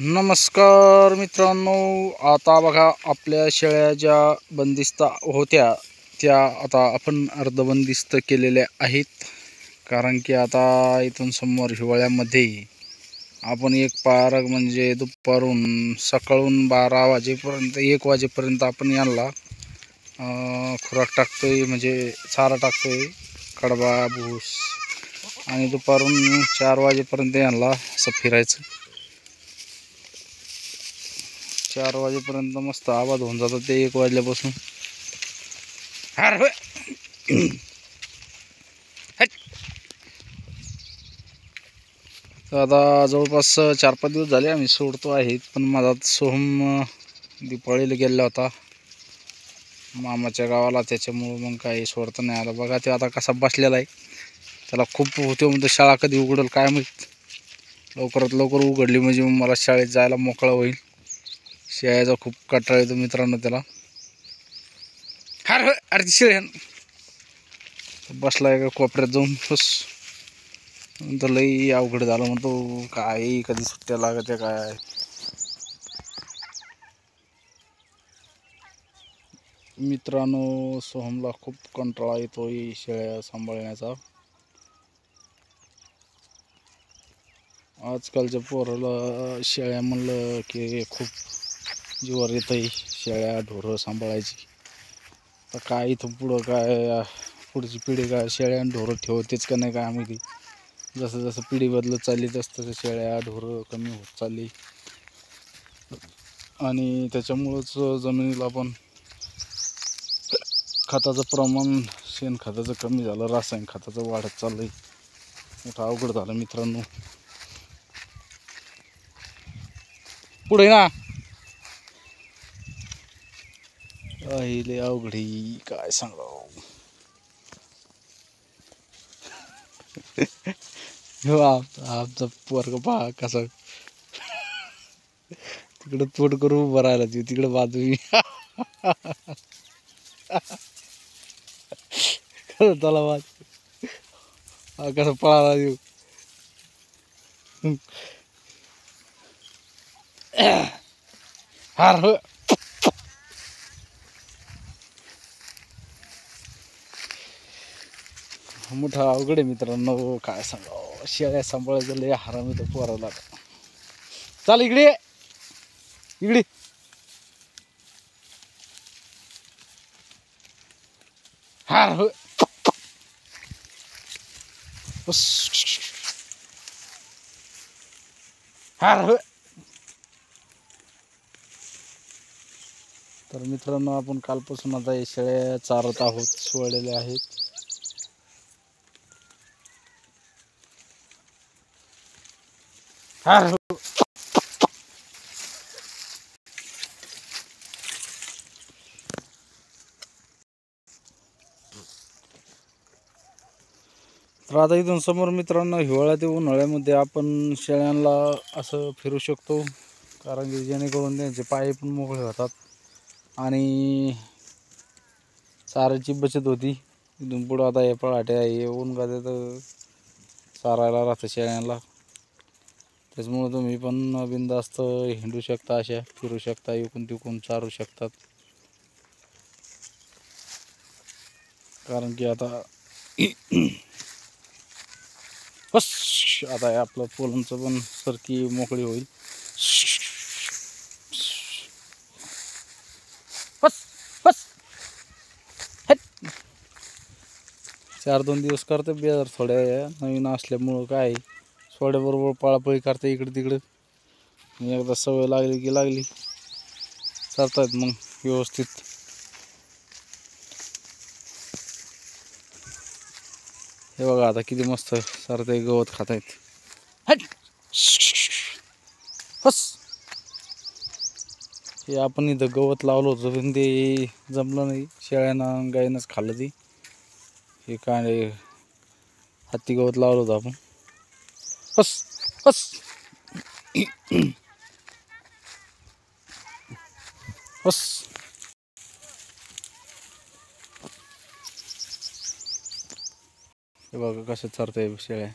नमस्कार मित्रांनो, आता बघा आपल्या शेळ्या ज्या बंदिस्त होत्या त्या आता आपण अर्धबंदिस्त केलेल्या आहेत. कारण की आता इथून समोर हिवाळ्यामध्ये आपण एक पारग म्हणजे दुपारून सकाळून 12 वाजेपर्यंत 1 वाजेपर्यंत आपण यांना खुराक टाकतोय, म्हणजे चारा टाकतोय, कडबा भूस, आणि दुपारून 4 वाजेपर्यंत यांना असं फिरायचं. 4 वाजेपर्यंत मस्त आबाद होऊन जातात ते 1 वाजल्यापासून. आता जवळपास 4-5 दिवस झाले आम्ही सोडतो आहेत, पण माझा सोहम दिपाळीला गेला होता मामाच्या गावाला, त्याच्यामुळं मग काही सोडता नाही आलं. बघा ते आता कसा बसलेला आहे, त्याला खूप होते म्हणतो शाळा कधी उघडेल काय माहीत. लवकरात लवकर उघडली म्हणजे मला शाळेत जायला मोकळा होईल. शेळ्याचा खूप कंटाळा येतो मित्रांनो त्याला. अरे शेळ्या बसलाय का कोपऱ्यात जाऊन फस, तर लई अवघड झालं म्हणतो. काय कधी सुट्ट्या लागत्या काय. मित्रांनो, सोहमला खूप कंटाळा येतोय शेळ्या सांभाळण्याचा. आजकालच्या पोराला शेळ्या म्हणलं की खूप जीवावर येतंय, शेळ्या ढोरं सांभाळायची. तर काय इथं पुढं काय पुढची पिढी काय शेळ्या आणि ढोरं ठेवतेच का नाही काय माहिती. जसं जसं पिढी बदलत चालली तसं शेळ्या ढोरं कमी होत चालली, आणि त्याच्यामुळंच जमिनीला पण खताचं प्रमाण शेणखताचं कमी झालं, रासायनिक खताचं वाढत चाललंय. मोठं अवघड झालं मित्रांनो. पुढे ना लय अवघड काय सांगावं. हो आमचा पोरगा पहा कसा तिकडं तोड करून उभं राहिला, तिकडे बाजू त्याला वाच कसं पळाला देऊ. हार हो मोठा अवघड आहे मित्रांनो, काय सांगावं. शेळ्या सांभाळायचं लय हराम येतो पोराला. चाल इकडे इकडे. हार हो हार हो. तर मित्रांनो, आपण कालपासून आता हे शेळ्या चारत आहोत, सोडलेल्या आहेत. हार हो. तर आता इथून समोर मित्रांनो हिवाळ्यात उन्हाळ्यामध्ये आपण शेळ्यांना असं फिरू शकतो, कारण की जेणेकरून त्यांचे पाय पण मोकळे होतात आणि चाऱ्याची बचत होती. इथून पुढं आता हे पळाट्या येऊन का तर चारायला राहतं शेळ्यांना, त्याच्यामुळं तुम्ही पण बिनधास्त हिंडू शकता, अशा फिरू शकता, इकून तिकून चारू शकतात. कारण की आता बस आता आपलं पोलांचं पण सरकी मोकळी होईल. बस बस 4-2 दिवस करते बेजार थोड्या नवीन असल्यामुळं काय सोड्याबरोबर पळापळी करते इकडे तिकडे. एकदा सवय लागली की लागली, चालतात मग व्यवस्थित. हे बघा आता किती मस्त सारते गवत खात आहेत. हे आपण इथं गवत लावलं होतं पण ते जमलं नाही, शेळ्यांना गायीनंच खाल्लं ती. हे काय हत्ती गवत लावलं होतं आपण. हस हस हस. हे बघा कसं चरतंय शेळ्या.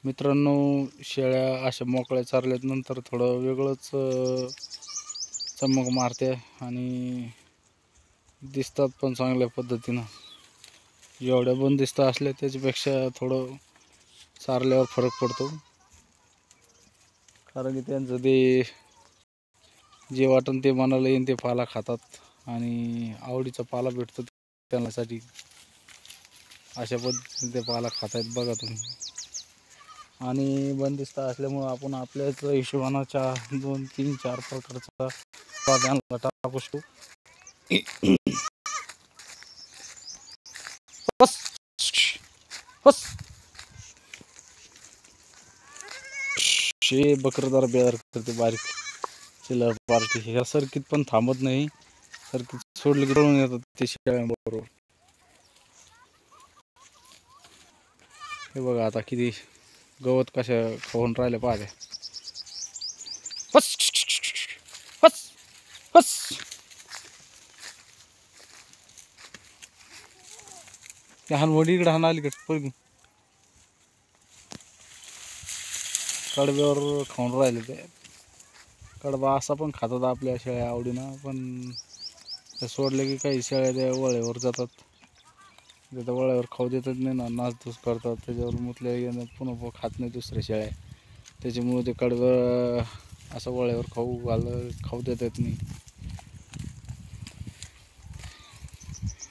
मित्रांनो, शेळ्या अशा मोकळ्या चारल्यानंतर थोडं वेगळंच चमक मारते आणि दिसतात पण चांगल्या पद्धतीनं. एवढ्या बंदिस्त असल्या त्याच्यापेक्षा थोडं चारल्यावर फरक पडतो, कारण की त्यांचं ते जे वाटण ते मनाला येईन ते पाला खातात आणि आवडीचा पाला भेटतो त्यांच्यासाठी. अशा पद्धतीने ते पाला खातायत बघा तुम्ही. आणि बंदिस्त असल्यामुळं आपण आपल्याच हिशोबानाच्या 2, 3, 4 प्रकारचा त्यांना टाकू शकतो. बस बस शे बकरदार बेदार करते बारीक चिल्लर पार्टी. ह्या सर्किट पण थांबत नाही, सर्किट सोडले की पळून येतात ते शेळ्यांबरोबर. हे बघा आता किती गवत कशा खाऊन राहिले पाहते. बस बस बस. हानवडी इकडे हान अलीकडे पोरगी कडब्यावर खाऊन राहिले ते. कडबा असा पण खातात आपल्या शेळ्या आवडीनं, पण ते सोडले की काही शेळ्या त्या वळ्यावर जातात. त्या वळ्यावर खाऊ देतात नाही ना, नासधूस करतात, त्याच्यावर मुतल्या येणं पुन्हा खात नाही दुसऱ्या शेळ्या. त्याच्यामुळे ते कडबं असं वळ्यावर खाऊ देतात नाही.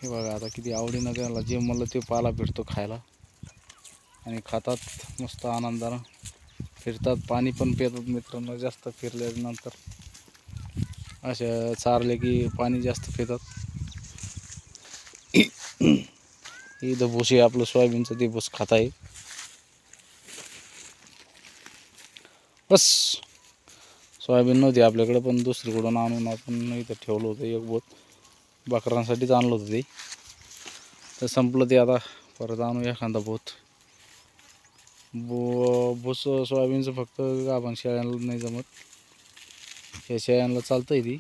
हे बघा आता किती आवडीनं त्याला जे मला ते पाला भेटतो खायला आणि खातात मस्त आनंदानं. फिरतात, पाणी पण पितात मित्रांनो. जास्त फिरल्यानंतर अशा चारले की पाणी जास्त पितात. इथं भुसे आपलं सोयाबीनचं ते भुस खात आहे. बस. सोयाबीन नव्हती आपल्याकडे, पण दुसरीकडून आणून आपण इथं ठेवलं होतं. एक बोत बकरांसाठीच आणलं होतं ते, तर संपलं ते. आता परत आणू एखादा बोत. भुस सोयाबीनचं फक्त गाभण शेळ्यांना नाही जमत. ह्या शेळ्यांना चालतंय ती,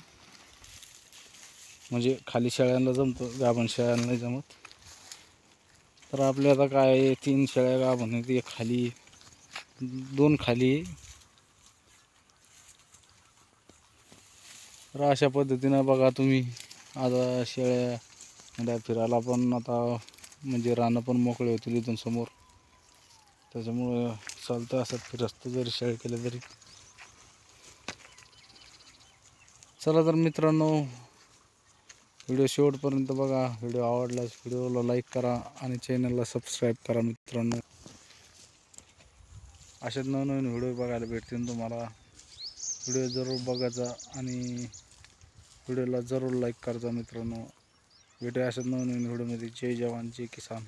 म्हणजे खाली शेळ्यांना जमतं, गाभण शेळ्यांना नाही जमत. तर आपल्या आता काय 3 शेळ्या गाभण आहेत, एक खाली 2 खाली. तर अशा पद्धतीनं बघा तुम्ही आता शेळ्या फिरायला पण आता म्हणजे रानं पण मोकळे होतील इथून समोर. त्याच्यामुळं चालतं असं फिरस्त जरी शेळ्या केलं तरी. चला तर मित्रांनो, व्हिडिओ शेवटपर्यंत बघा. व्हिडिओ आवडल्यास व्हिडिओला लाईक करा आणि चॅनलला सबस्क्राईब करा मित्रांनो. अशाच नवनवीन व्हिडिओ बघायला भेटतील तुम्हाला. व्हिडिओ जरूर बघायचा आणि व्हिडिओला जरूर लाईक करायचा मित्रांनो. भेटूया अशाच नवनवीन व्हिडिओमध्ये. जय जवान जय किसान.